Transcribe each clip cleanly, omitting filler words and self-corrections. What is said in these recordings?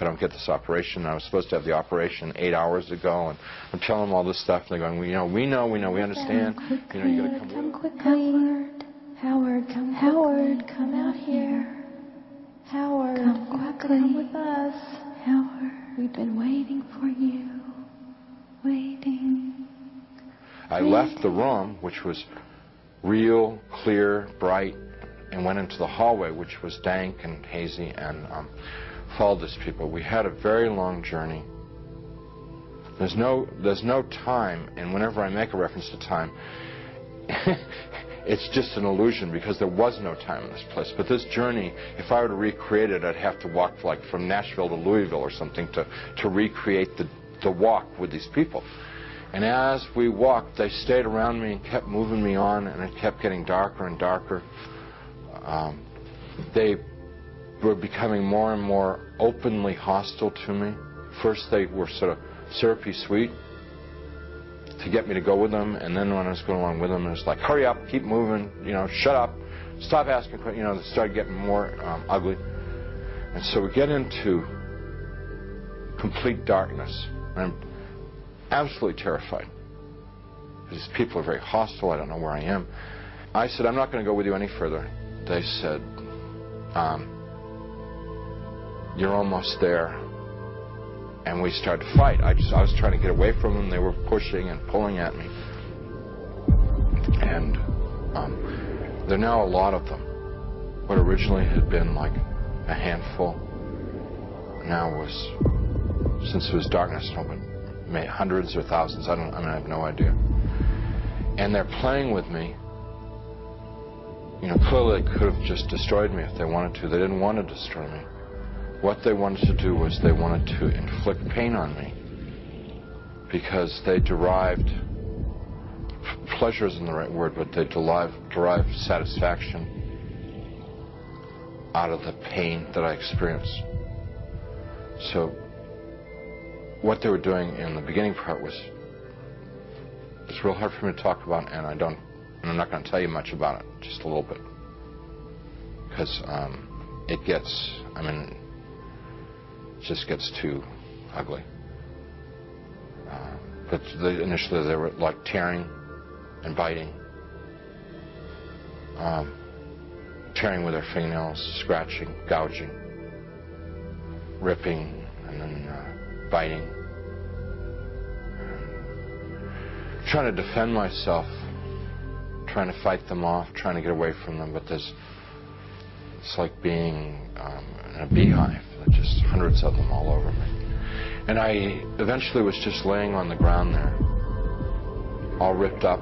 I don't get this operation. I was supposed to have the operation 8 hours ago, and I'm telling them all this stuff, and they're going, we understand. You know, you got to come quickly. Howard, come out here. Howard, come quickly. Come with us. Howard, we've been waiting for you. Waiting. I left the room, which was real, clear, bright, and went into the hallway, which was dank and hazy, and followed these people. We had a very long journey. There's no time, and whenever I make a reference to time, it's just an illusion, because there was no time in this place. But this journey, if I were to recreate it, I'd have to walk like from Nashville to Louisville or something to recreate the walk with these people. And as we walked, they stayed around me and kept moving me on, and it kept getting darker and darker. They were becoming more and more openly hostile to me. First they were sort of syrupy sweet to get me to go with them, and then when I was going along with them, it was like, hurry up, keep moving, you know, shut up, stop asking questions, you know, they started getting more ugly. And so we get into complete darkness. I'm absolutely terrified. These people are very hostile. I don't know where I am. I said, I'm not going to go with you any further. They said, you're almost there. And we started to fight. I was trying to get away from them. They were pushing and pulling at me. And there are now a lot of them. What originally had been like a handful now was, since it was darkness, hundreds or thousands. I have no idea. And they're playing with me. You know, clearly they could have just destroyed me if they wanted to. They didn't want to destroy me. What they wanted to do was they wanted to inflict pain on me, because they derived, pleasure isn't the right word, but they derived satisfaction out of the pain that I experienced. So what they were doing in the beginning part was, it's real hard for me to talk about, and I'm not going to tell you much about it, just a little bit, because it gets, it just gets too ugly. But initially they were like tearing and biting, tearing with their fingernails, scratching, gouging, ripping, and then biting. Trying to defend myself, trying to fight them off, trying to get away from them, but it's like being in a beehive. There's just hundreds of them all over me. And I eventually was just laying on the ground there, all ripped up,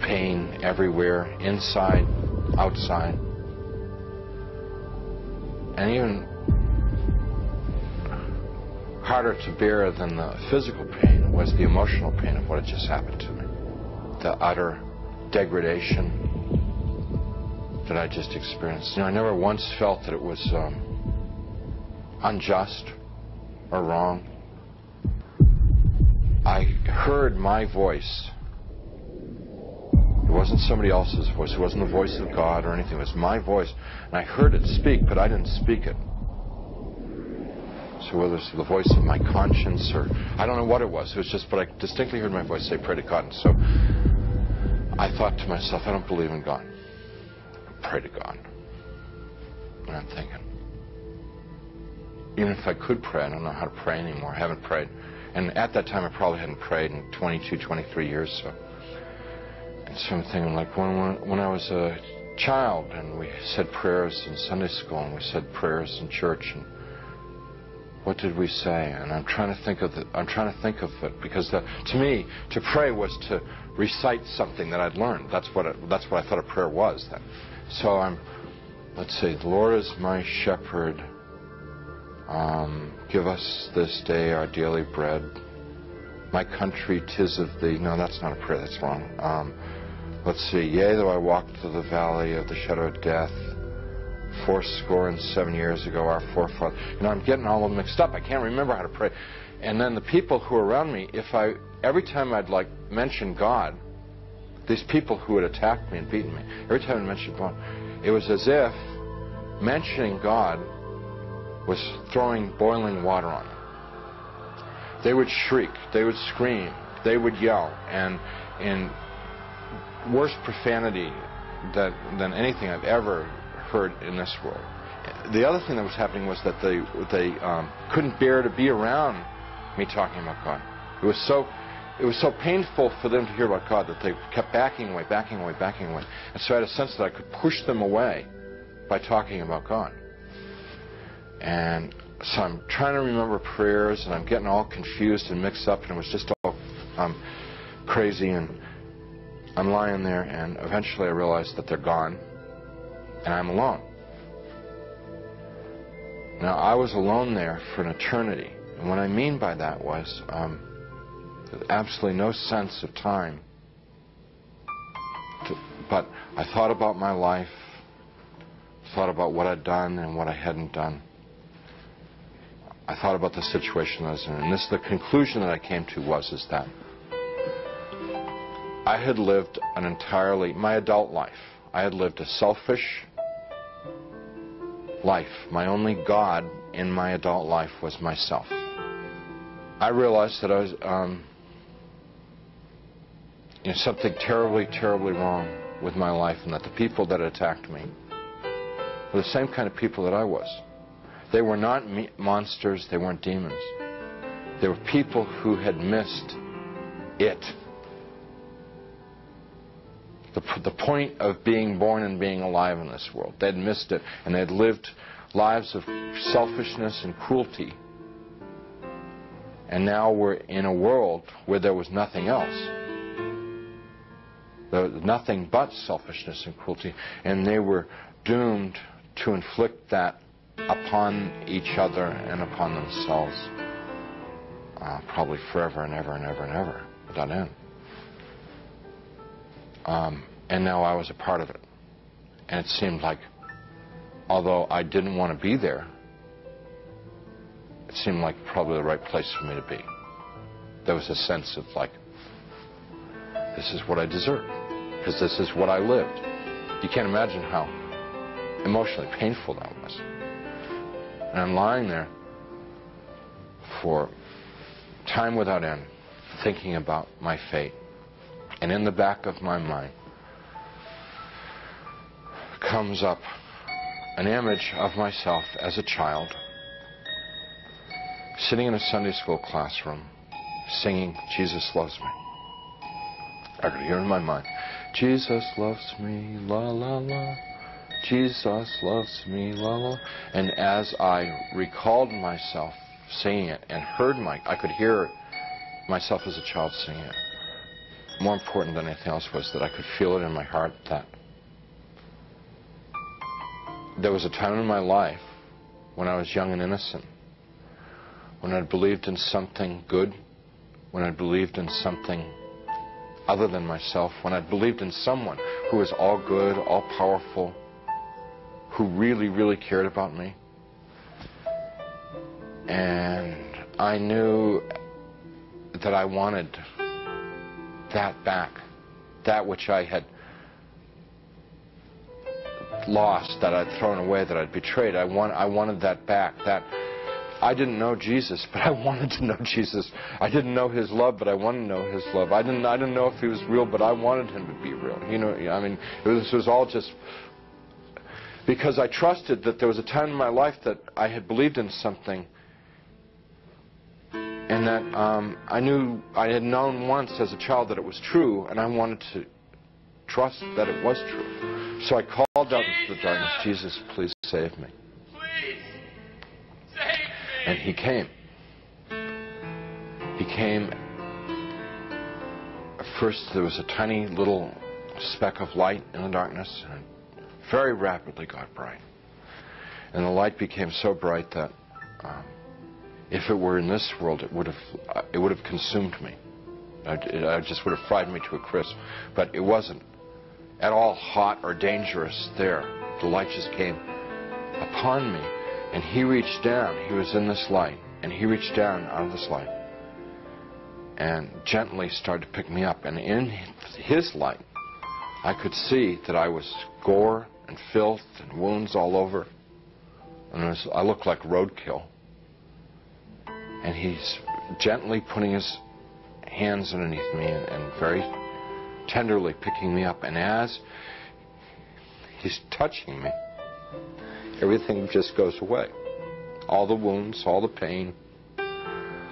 pain everywhere, inside, outside, and even harder to bear than the physical pain was the emotional pain of what had just happened to me. The utter degradation that I just experienced. You know, I never once felt that it was unjust or wrong. I heard my voice. It wasn't somebody else's voice. It wasn't the voice of God or anything. It was my voice. And I heard it speak, but I didn't speak it. So whether it's the voice of my conscience or, I don't know what it was. It was just, but I distinctly heard my voice say, pray to God. And so I thought to myself, I don't believe in God. Pray to God. And I'm thinking, even if I could pray, I don't know how to pray anymore. I haven't prayed. And at that time, I probably hadn't prayed in 22, 23 years. And so I'm thinking, like, when I was a child, and we said prayers in Sunday school, and we said prayers in church, and what did we say? And I'm trying to think of it, because to me, to pray was to recite something that I'd learned. That's what I thought a prayer was then. So let's say, the Lord is my shepherd. Give us this day our daily bread. My country, 'tis of thee. No, that's not a prayer. That's wrong. Let's see. Yea, though I walk through the valley of the shadow of death, fourscore and years ago, our forefathers. You know, I'm getting all of them mixed up. I can't remember how to pray. And then the people who were around me, every time I'd like mention God, these people who had attacked me and beaten me, every time I mentioned God, it was as if mentioning God was throwing boiling water on them. They would shriek, they would scream, they would yell, and in worse profanity than anything I've ever heard in this world. The other thing that was happening was that they couldn't bear to be around me talking about God. It was so painful for them to hear about God that they kept backing away, backing away, backing away. And so I had a sense that I could push them away by talking about God. And so I'm trying to remember prayers, and I'm getting all confused and mixed up, and it was just all crazy. And I'm lying there, and eventually I realized that they're gone, and I'm alone. Now, I was alone there for an eternity. And what I mean by that was absolutely no sense of time. But I thought about my life, thought about what I'd done and what I hadn't done. I thought about the situation I was in. And the conclusion that I came to is that I had lived my adult life, I had lived a selfish life. My only God in my adult life was myself. I realized that I was something terribly, terribly wrong with my life, and that the people that attacked me were the same kind of people that I was. They were not monsters, they weren't demons. They were people who had missed it. The point of being born and being alive in this world. They'd missed it, and they'd lived lives of selfishness and cruelty. And now we're in a world where there was nothing else. There was nothing but selfishness and cruelty, and they were doomed to inflict that upon each other and upon themselves, probably forever and ever and ever and ever, without end. And now I was a part of it. And it seemed like, although I didn't want to be there, it seemed like probably the right place for me to be. There was a sense of like, this is what I deserve, because this is what I lived. You can't imagine how emotionally painful that was. And I'm lying there for time without end, thinking about my fate. And in the back of my mind comes up an image of myself as a child, sitting in a Sunday school classroom, singing, "Jesus Loves Me." I could hear in my mind, "Jesus loves me, la la la. Jesus loves me, la la." And as I recalled myself singing it and I could hear myself as a child singing it. More important than anything else was that I could feel it in my heart that there was a time in my life when I was young and innocent, when I believed in something good, when I believed in something other than myself, when I believed in someone who was all good, all powerful, who really, really cared about me. And I knew that I wanted that back, that which I had lost, that I'd thrown away, that I'd betrayed. I wanted that back. That I didn't know Jesus, but I wanted to know Jesus. I didn't know His love, but I wanted to know His love. I didn't know if He was real, but I wanted Him to be real. You know, I mean, this was all just because I trusted that there was a time in my life that I had believed in something, and that I knew I had known once as a child that it was true, and I wanted to trust that it was true. So I called out into the darkness, "Jesus, please save me." Please save me. And He came. He came. First there was a tiny little speck of light in the darkness, and it very rapidly got bright. And the light became so bright that if it were in this world, it would have consumed me. I just would have fried me to a crisp. But it wasn't at all hot or dangerous there. The light just came upon me, and He reached down. He was in this light, and He reached down out of this light and gently started to pick me up. And in His light, I could see that I was gore and filth and wounds all over. And I look like roadkill. And he's gently putting his hands underneath me and very tenderly picking me up. And as he's touching me, everything just goes away. All the wounds, all the pain,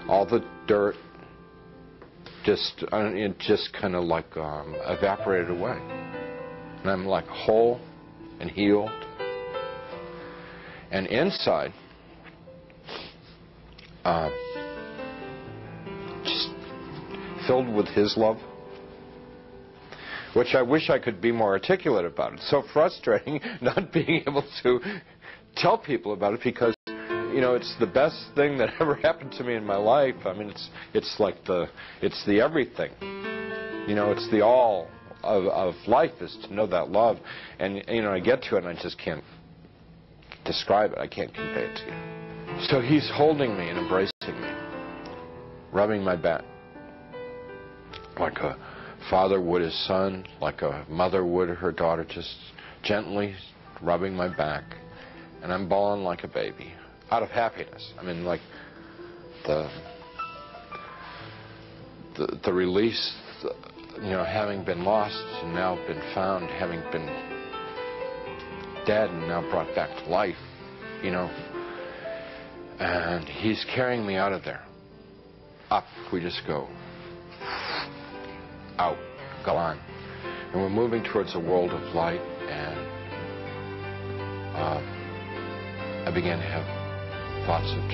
all the dirt, it just kind of like evaporated away. And I'm like whole and healed. And inside, just filled with his love, which I wish I could be more articulate about. It's so frustrating not being able to tell people about it, because, you know, it's the best thing that ever happened to me in my life. I mean, it's like it's the everything. You know, it's the all of life is to know that love. And, you know, I get to it and I just can't describe it. I can't convey it to you. So he's holding me and embracing me, rubbing my back like a father would his son, like a mother would her daughter, just gently rubbing my back. And I'm bawling like a baby out of happiness. I mean, like the release, you know, having been lost and now been found, having been dead and now brought back to life, you know. And he's carrying me out of there. Up we just go. Out, gone. And we're moving towards a world of light, and I began to have thoughts of